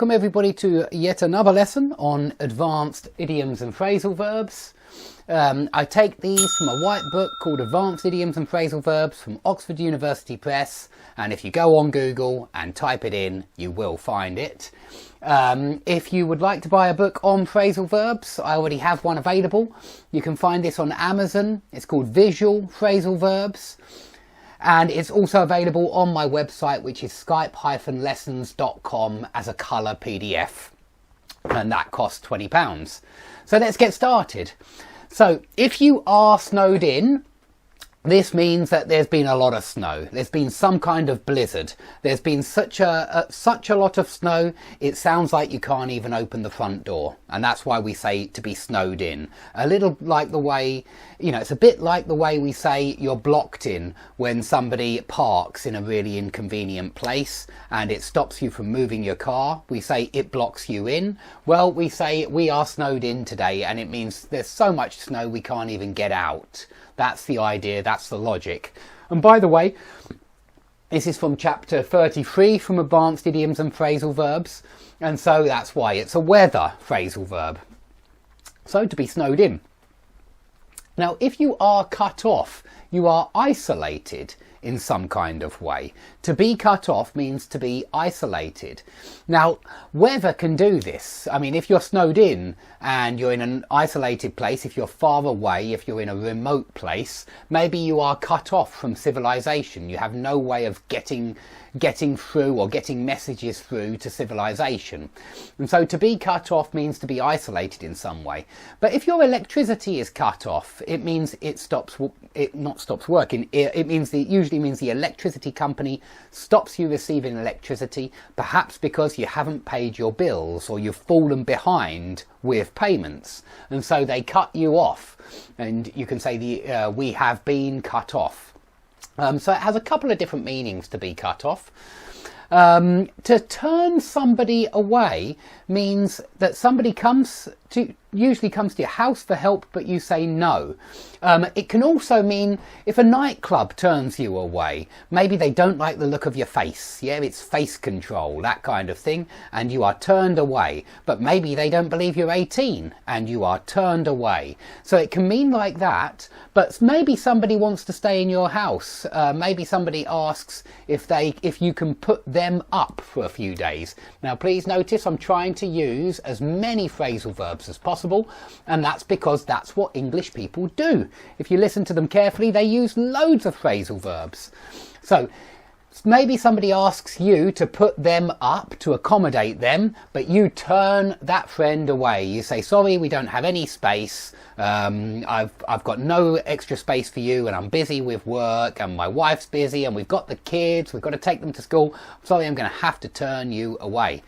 Welcome everybody to yet another lesson on advanced idioms and phrasal verbs. I take these from a white book called Advanced Idioms and Phrasal Verbs from Oxford University Press, and if you go on Google and type it in, you will find it. If you would like to buy a book on phrasal verbs, I already have one available. You can find this on Amazon. It's called Visual Phrasal Verbs. And it's also available on my website, which is skype-lessons.com as a colour PDF. And that costs £20. So let's get started. So if you are snowed in, this means that there's been a lot of snow. There's been some kind of blizzard. There's been such a lot of snow, it sounds like you can't even open the front door. And that's why we say to be snowed in. A little like the way, it's a bit like the way we say you're blocked in when somebody parks in a really inconvenient place and it stops you from moving your car. We say it blocks you in. Well, we say we are snowed in today, and it means there's so much snow we can't even get out. That's the idea, that's the logic. And by the way, this is from chapter 33 from Advanced Idioms and Phrasal Verbs. And so that's why it's a weather phrasal verb. So to be snowed in. Now, if you are cut off, you are isolated in some kind of way. To be cut off means to be isolated. Now, weather can do this. I mean, if you're snowed in and you're in an isolated place, if you're far away, if you're in a remote place, maybe you are cut off from civilization. You have no way of getting through or getting messages through to civilization. And so to be cut off means to be isolated in some way. But if your electricity is cut off, it means it usually means the electricity company stops you receiving electricity, perhaps because you haven't paid your bills or you've fallen behind with payments, and so they cut you off, and you can say we have been cut off. So it has a couple of different meanings to be cut off. To turn somebody away means that somebody usually comes to your house for help, but you say no. It can also mean if a nightclub turns you away, maybe they don't like the look of your face. Yeah, it's face control, that kind of thing, and you are turned away. But maybe they don't believe you're 18 and you are turned away. So it can mean like that, but maybe somebody wants to stay in your house. Maybe somebody asks if you can put them up for a few days. Now please notice I'm trying to use as many phrasal verbs as possible, and that's because that's what English people do. If you listen to them carefully, they use loads of phrasal verbs. So maybe somebody asks you to put them up to accommodate them, but you turn that friend away. You say, sorry, we don't have any space. I've got no extra space for you, and I'm busy with work, and my wife's busy, and we've got the kids, we've got to take them to school. I'm sorry, I'm going to have to turn you away.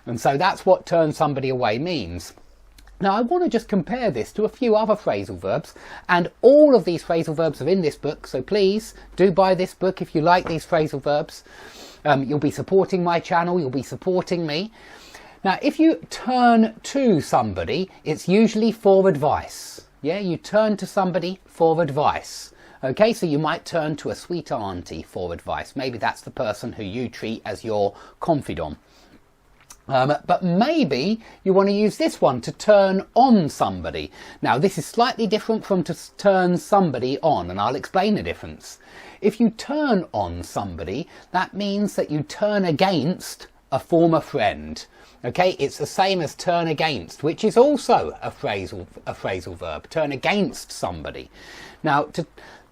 And so that's what turn somebody away means. Now I want to just compare this to a few other phrasal verbs, and all of these phrasal verbs are in this book, so please do buy this book if you like these phrasal verbs. You'll be supporting my channel, you'll be supporting me. Now if you turn to somebody, it's usually for advice. Yeah, you turn to somebody for advice. Okay, so you might turn to a sweet auntie for advice. Maybe that's the person who you treat as your confidant. But maybe you want to use this one to turn on somebody. Now this is slightly different from to turn somebody on, and I'll explain the difference. If you turn on somebody, that means that you turn against a former friend. Okay, it's the same as turn against, which is also a phrasal verb. Turn against somebody. Now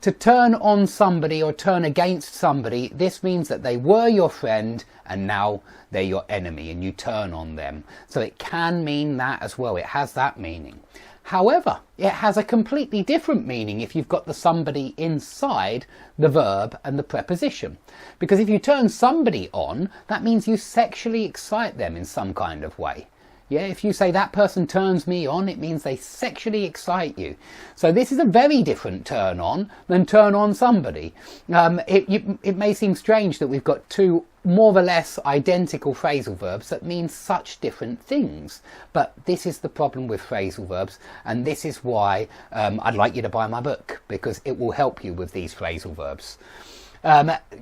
to turn on somebody or turn against somebody, this means that they were your friend and now they're your enemy and you turn on them. So it can mean that as well. It has that meaning. However, it has a completely different meaning if you've got the somebody inside the verb and the preposition. Because if you turn somebody on, that means you sexually excite them in some kind of way. Yeah, if you say that person turns me on, it means they sexually excite you. So this is a very different turn on than turn on somebody. It may seem strange that we've got two more or less identical phrasal verbs that mean such different things. But this is the problem with phrasal verbs, and this is why I'd like you to buy my book, because it will help you with these phrasal verbs.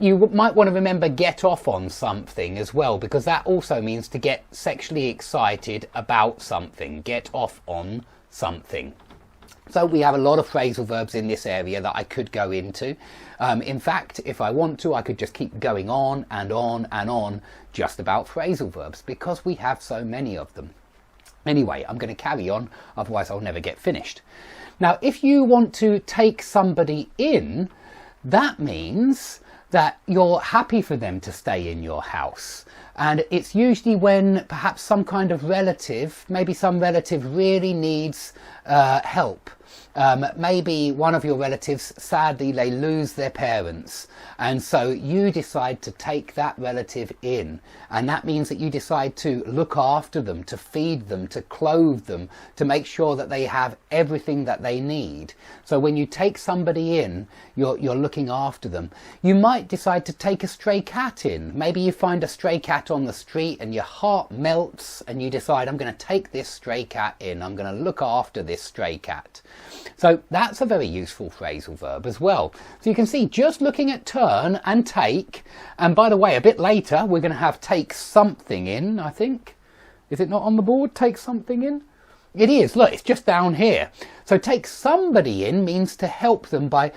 You might want to remember get off on something as well, because that also means to get sexually excited about something. Get off on something. So we have a lot of phrasal verbs in this area that I could go into. In fact, if I want to, I could just keep going on and on and on just about phrasal verbs, because we have so many of them. Anyway, I'm going to carry on, otherwise I'll never get finished. Now, if you want to take somebody in, that means that you're happy for them to stay in your house. And it's usually when perhaps some kind of relative, maybe some relative really needs help. Maybe one of your relatives, sadly, they lose their parents, and so you decide to take that relative in, and that means that you decide to look after them, to feed them, to clothe them, to make sure that they have everything that they need. So when you take somebody in, you're looking after them. You might decide to take a stray cat in. Maybe you find a stray cat on the street and your heart melts and you decide, I'm going to take this stray cat in, I'm going to look after this stray cat. So that's a very useful phrasal verb as well. So you can see, just looking at turn and take, and by the way, a bit later we're going to have take something in, I think. Is it not on the board? Take something in? It is. Look, it's just down here. So take somebody in means to help them by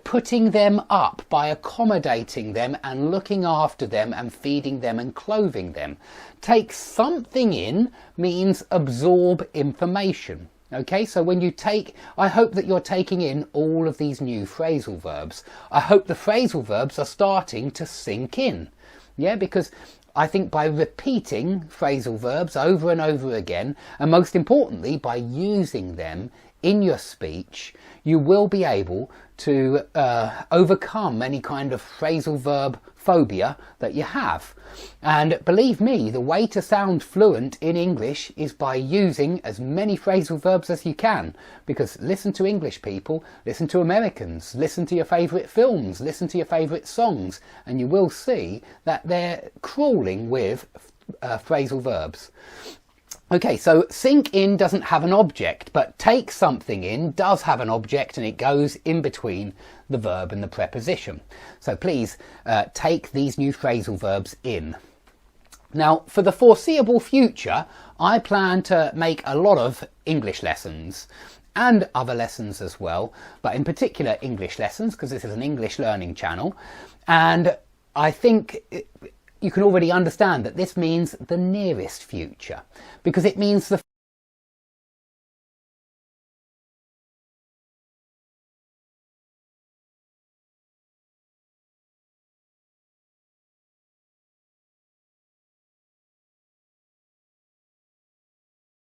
putting them up, by accommodating them and looking after them and feeding them and clothing them. Take something in means absorb information. Okay, so when you take, I hope that you're taking in all of these new phrasal verbs. I hope the phrasal verbs are starting to sink in. Yeah, because I think by repeating phrasal verbs over and over again, and most importantly by using them in your speech, you will be able to overcome any kind of phrasal verb phobia that you have. And believe me, the way to sound fluent in English is by using as many phrasal verbs as you can. Because listen to English people, listen to Americans, listen to your favourite films, listen to your favourite songs, and you will see that they're crawling with phrasal verbs. Okay, so sink in doesn't have an object, but take something in does have an object, and it goes in between the verb and the preposition. So please take these new phrasal verbs in. Now, for the foreseeable future, I plan to make a lot of English lessons and other lessons as well, but in particular English lessons, because this is an English learning channel. And I think you can already understand that this means the nearest future, because it means the